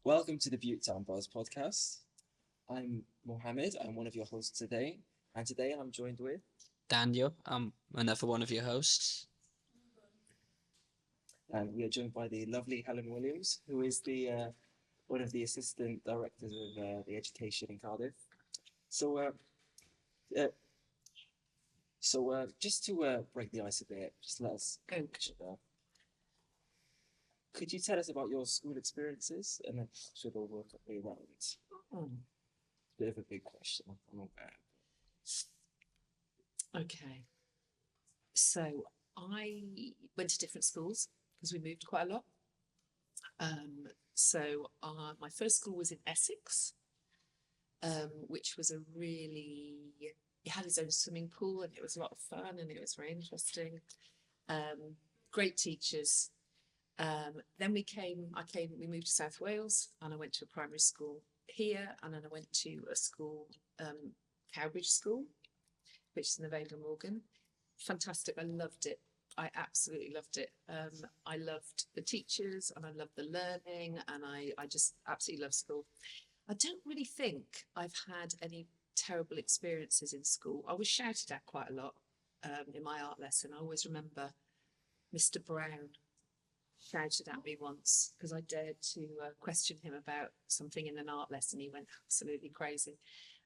Welcome to the Butetown Buzz podcast. I'm Mohammed. I'm one of your hosts today, and today I'm joined with. Daniel, I'm another one of your hosts. And we are joined by the lovely Helen Williams, who is the one of the assistant directors of the education in Cardiff. So, uh, uh, just to break the ice a bit, just let us go. Could you tell us about your school experiences, and then sort of work our way around? It's Oh, a bit of a big question. I'm not bad. okay. So I went to different schools because we moved quite a lot. My first school was in Essex, which was it had its own swimming pool and it was a lot of fun and it was very interesting. Great teachers. We moved to South Wales and I went to a primary school here and then I went to a school, Cowbridge School, which is in the Vale of Morgan. Fantastic. I loved it. I absolutely loved it. I loved the teachers and I loved the learning and I just absolutely love school. I don't really think I've had any terrible experiences in school. I was shouted at quite a lot in my art lesson. I always remember Mr. Brown shouted at me once because I dared to question him about something in an art lesson. He went absolutely crazy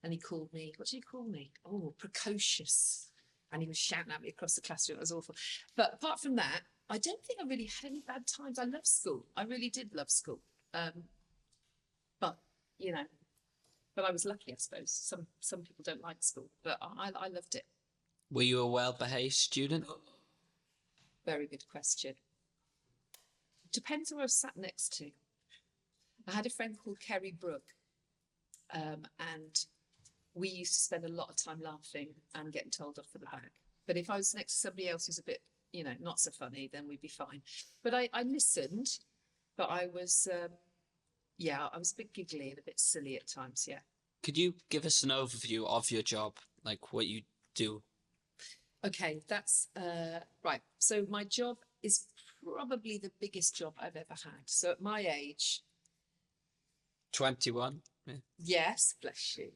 and he called me, what did he call me? Oh, precocious. And he was shouting at me across the classroom. It was awful. But apart from that, I don't think I really had any bad times. I love school. I really did love school. But, you know, but I was lucky, I suppose. Some people don't like school, but I loved it. Were you a well-behaved student? Very good question. Depends who I was sat next to. I had a friend called Kerry Brooke, and we used to spend a lot of time laughing and getting told off for the back. But if I was next to somebody else who's a bit, not so funny, then we'd be fine. But I listened, but I was, I was a bit giggly and a bit silly at times, yeah. Could you give us an overview of your job, like what you do? Okay, that's right. So my job is probably the biggest job I've ever had. So at my age, 21. Yeah. yes, bless you.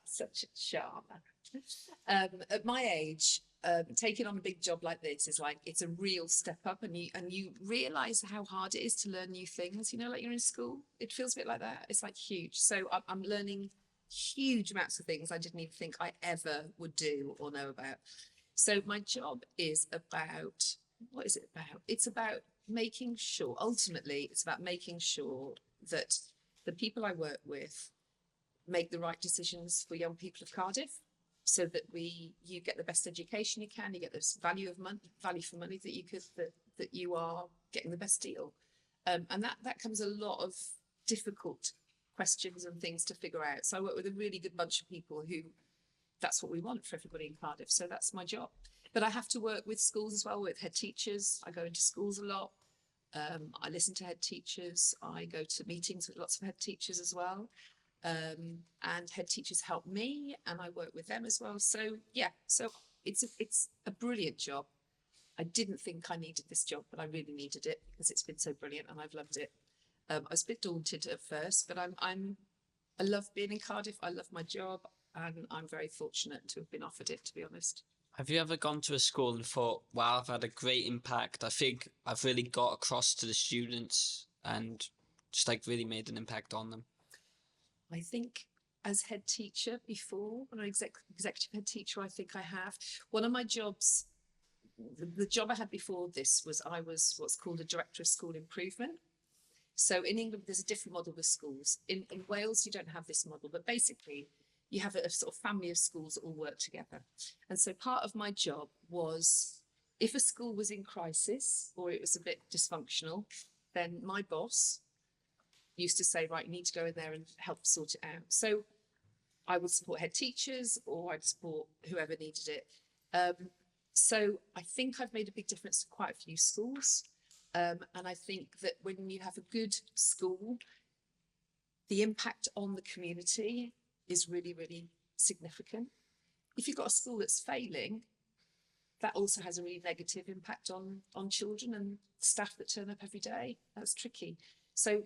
Such a charmer. At my age, taking on a big job like this is like it's a real step up, and you realise how hard it is to learn new things. Like you're in school, it feels a bit like that. It's like huge. So I'm learning huge amounts of things I didn't even think I ever would do or know about. So my job is about, what is it about? It's about making sure, ultimately, it's about making sure that the people I work with make the right decisions for young people of Cardiff so that you get the best education you can, you get this value for money that you are getting the best deal. And that comes a lot of difficult questions and things to figure out. So I work with a really good bunch of people who that's what we want for everybody in Cardiff. So that's my job. But I have to work with schools as well, with head teachers. I go into schools a lot. I listen to head teachers. I go to meetings with lots of head teachers as well. And head teachers help me and I work with them as well. So it's a brilliant job. I didn't think I needed this job, but I really needed it because it's been so brilliant and I've loved it. I was a bit daunted at first, but I love being in Cardiff. I love my job and I'm very fortunate to have been offered it, to be honest. Have you ever gone to a school and thought, wow, I've had a great impact. I think I've really got across to the students and just like really made an impact on them? I think as head teacher before, when I'm executive head teacher, I think I have. One of my jobs, the job I had before this I was what's called a director of school improvement. So in England, there's a different model with schools. In Wales, you don't have this model, but basically you have a sort of family of schools that all work together. And so part of my job was if a school was in crisis or it was a bit dysfunctional, then my boss used to say, right, you need to go in there and help sort it out. So I would support head teachers or I'd support whoever needed it. So I think I've made a big difference to quite a few schools. And I think that when you have a good school, the impact on the community is really, really significant. If you've got a school that's failing, that also has a really negative impact on children and staff that turn up every day. That's tricky. So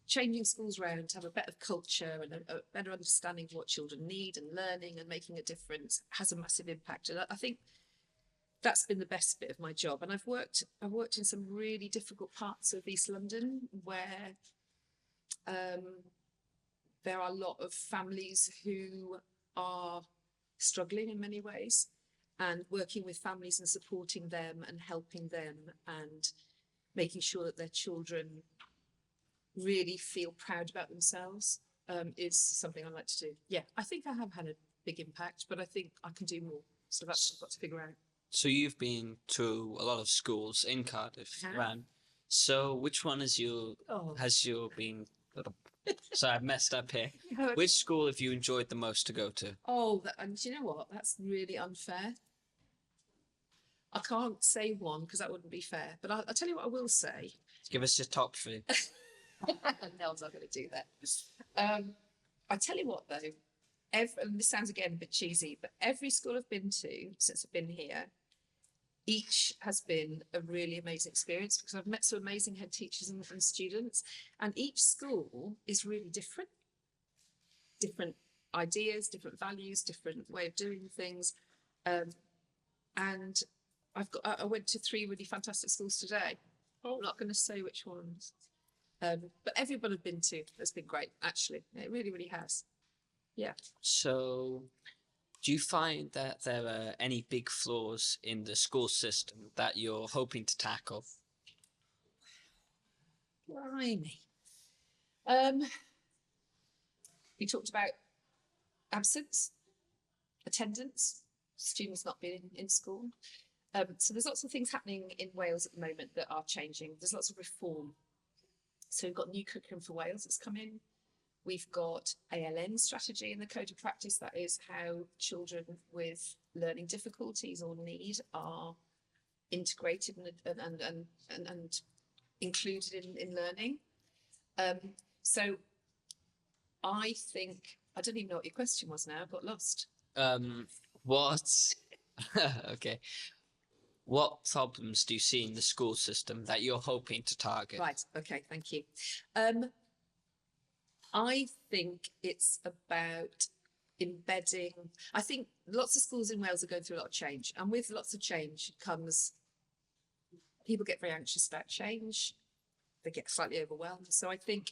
changing schools around to have a better culture and a better understanding of what children need and learning and making a difference has a massive impact. And I think that's been the best bit of my job. And I've worked in some really difficult parts of East London where there are a lot of families who are struggling in many ways, and working with families and supporting them and helping them and making sure that their children really feel proud about themselves is something I like to do. Yeah, I think I have had a big impact, but I think I can do more. So that's what I've got to figure out. So you've been to a lot of schools in Cardiff, Have. around. So which one has your been? So I've messed up here. Which school have you enjoyed the most to go to? Oh, and do you know what? That's really unfair. I can't say one because that wouldn't be fair. But I'll tell you what I will say. Give us your top 3. No, I'm not going to do that. I tell you what though, and this sounds again a bit cheesy, but every school I've been to since I've been here, each has been a really amazing experience because I've met some amazing head teachers and students, and each school is really different. Different ideas, different values, different way of doing things. And I went to 3 really fantastic schools today. I'm not going to say which ones. But everyone I've been to has been great, actually. It really, really has. Yeah. So do you find that there are any big flaws in the school system that you're hoping to tackle? Blimey. We talked about absence, attendance, students not being in school. So there's lots of things happening in Wales at the moment that are changing. There's lots of reform. So we've got new curriculum for Wales that's come in. We've got ALN strategy in the Code of Practice. That is how children with learning difficulties or need are integrated and included in learning. So I think, I don't even know what your question was now. I got lost. What? Okay. What problems do you see in the school system that you're hoping to target? Right. Okay. Thank you. I think it's about embedding. I think lots of schools in Wales are going through a lot of change, and with lots of change comes people get very anxious about change. They get slightly overwhelmed. So I think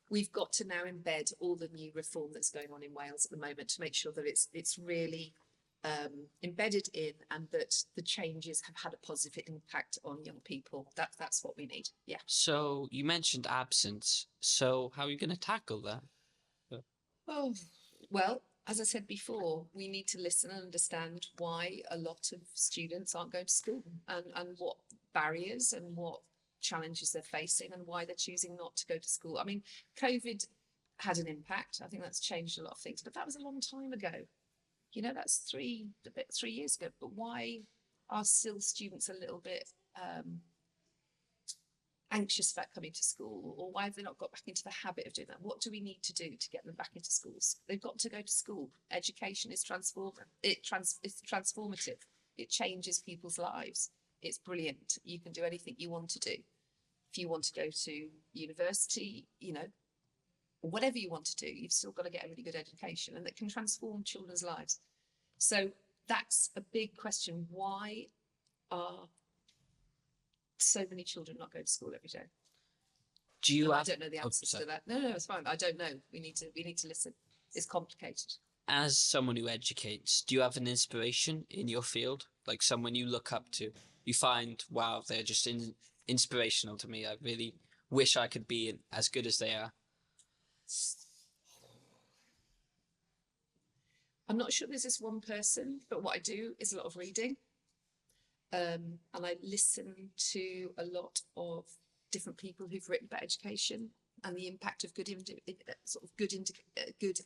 we've got to now embed all the new reform that's going on in Wales at the moment to make sure that it's really embedded in, and that the changes have had a positive impact on young people. That's what we need. Yeah. So you mentioned absence. So how are you going to tackle that? Oh, well, as I said before, we need to listen and understand why a lot of students aren't going to school, and what barriers and what challenges they're facing and why they're choosing not to go to school. I mean, COVID had an impact. I think that's changed a lot of things, but that was a long time ago. You know, that's 3 years ago. But why are still students a little bit anxious about coming to school, or why have they not got back into the habit of doing that? What do we need to do to get them back into schools? They've got to go to school. Education is it's transformative. It changes people's lives. It's brilliant. You can do anything you want to do. If you want to go to university, you know, whatever you want to do, you've still got to get a really good education, and that can transform children's lives. So that's a big question. Why are so many children not going to school every day? I don't know the answers to that. No, it's fine. I don't know. We need to listen. It's complicated. As someone who educates, do you have an inspiration in your field? Like someone you look up to? You find, wow, they're just inspirational to me. I really wish I could be as good as they are. I'm not sure there's this one person, but what I do is a lot of reading. And I listen to a lot of different people who've written about education and the impact of good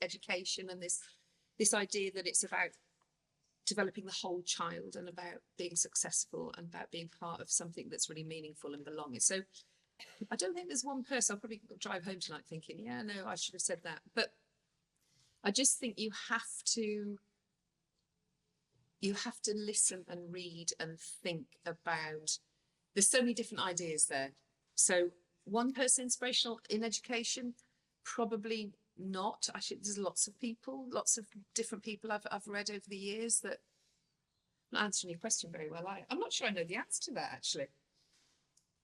education, and this idea that it's about developing the whole child and about being successful and about being part of something that's really meaningful and belonging. So I don't think there's one person. I'll probably drive home tonight thinking, yeah, no, I should have said that. But I just think you have to listen and read and think about, there's so many different ideas there. So one person inspirational in education, probably not. Actually, there's lots of people, lots of different people I've read over the years that. I'm not answering your question very well. I'm not sure I know the answer to that actually.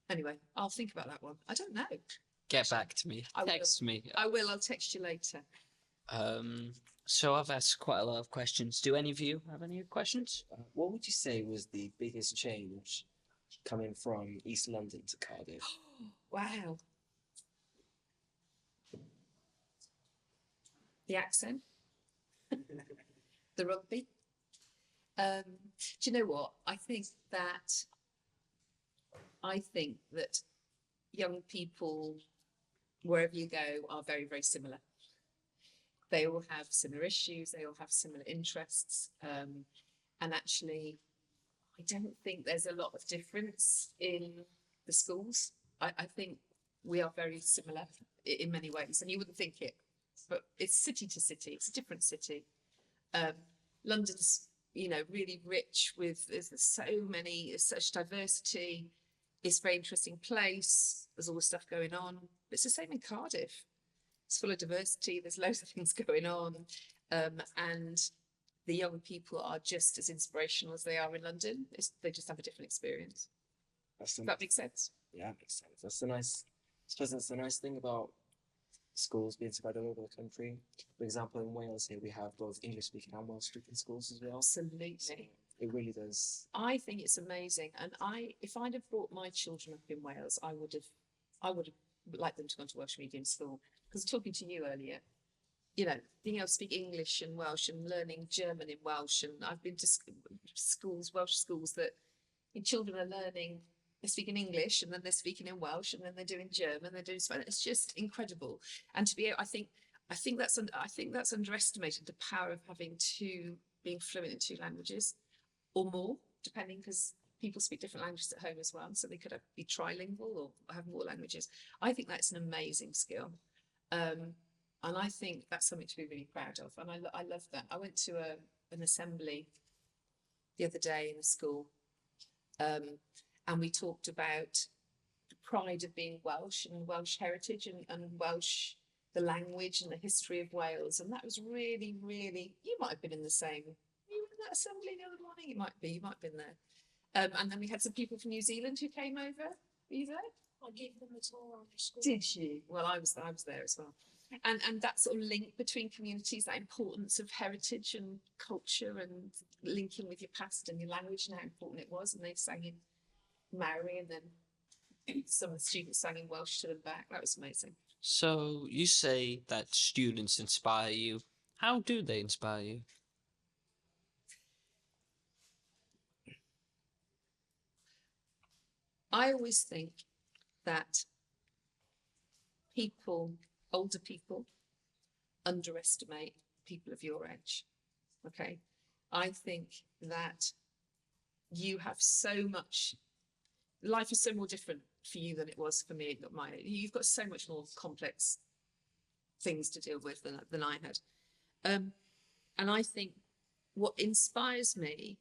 Anyway, I'll think about that one. I don't know. Get back to me. I will. Text me. I will. I'll text you later. So I've asked quite a lot of questions. Do any of you have any questions? What would you say was the biggest change coming from East London to Cardiff? Wow. The accent, the rugby. Do you know what? I think that young people, wherever you go, are very, very similar. They all have similar issues. They all have similar interests. And actually, I don't think there's a lot of difference in the schools. I think we are very similar in many ways, and you wouldn't think it, but it's city to city. It's a different city. London's, really rich with, there's such diversity. It's a very interesting place. There's all the stuff going on. It's the same in Cardiff. It's full of diversity. There's loads of things going on. And the young people are just as inspirational as they are in London. They just have a different experience. Does that make sense? Yeah, it makes sense. I suppose that's the nice thing about schools being spread all over the country. For example, in Wales here, we have both English-speaking and Welsh-speaking schools as well. Absolutely. So it really does. I think it's amazing. And if I'd have brought my children up in Wales, I would have liked them to go to Welsh medium school. Because talking to you earlier, being able to speak English and Welsh and learning German in Welsh. And I've been to schools, Welsh schools, that your children are learning, they're speaking English and then they're speaking in Welsh and then they're doing German, they're doing Spanish. It's just incredible. And to be able, I think that's underestimated, the power of being fluent in two languages or more, depending, because people speak different languages at home as well. So they could be trilingual or have more languages. I think that's an amazing skill. And I think that's something to be really proud of. And I love that. I went to an assembly the other day in a school, and we talked about the pride of being Welsh and Welsh heritage and Welsh, the language and the history of Wales. And that was really, really, you might have been in the same, you were in that assembly the other morning? You might have been there. And then we had some people from New Zealand who came over. Were you there? I gave them a tour of the school. Did you? Well, I was there as well. And that sort of link between communities, that importance of heritage and culture and linking with your past and your language and how important it was. And they sang in Maori, and then some of the students sang in Welsh to them back. That was amazing. So you say that students inspire you. How do they inspire you? I always think that older people, underestimate people of your age. Okay. I think that you have so much, life is so more different for you than it was for me at my age. You've got so much more complex things to deal with than I had. And I think what inspires me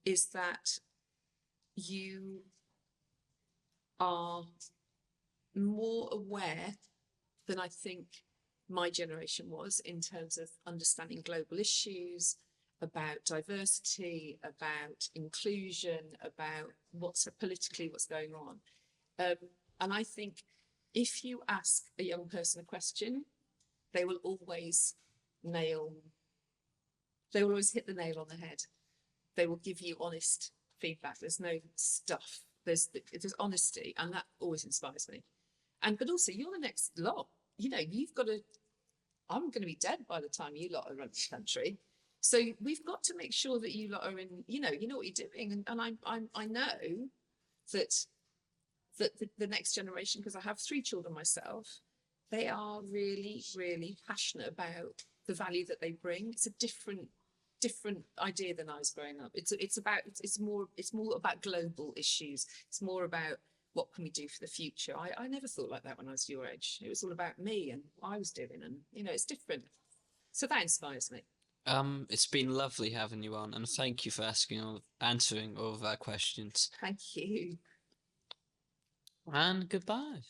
is that you are more aware than I think my generation was in terms of understanding global issues, about diversity, about inclusion, about what's going on. And I think if you ask a young person a question, they will always hit the nail on the head. They will give you honest feedback. There's no stuff. There's honesty, and that always inspires me. But also, you're the next lot. You've got to. I'm going to be dead by the time you lot are running the country. So we've got to make sure that you lot are in. You know what you're doing, and I know that the next generation, because I have 3 children myself, they are really, really passionate about the value that they bring. It's a different idea than I was growing up. It's more about global issues. It's more about what can we do for the future. I never thought like that when I was your age. It was all about me and what I was doing, and it's different. So that inspires me. It's been lovely having you on, and thank you for answering all of our questions. Thank you. And goodbye.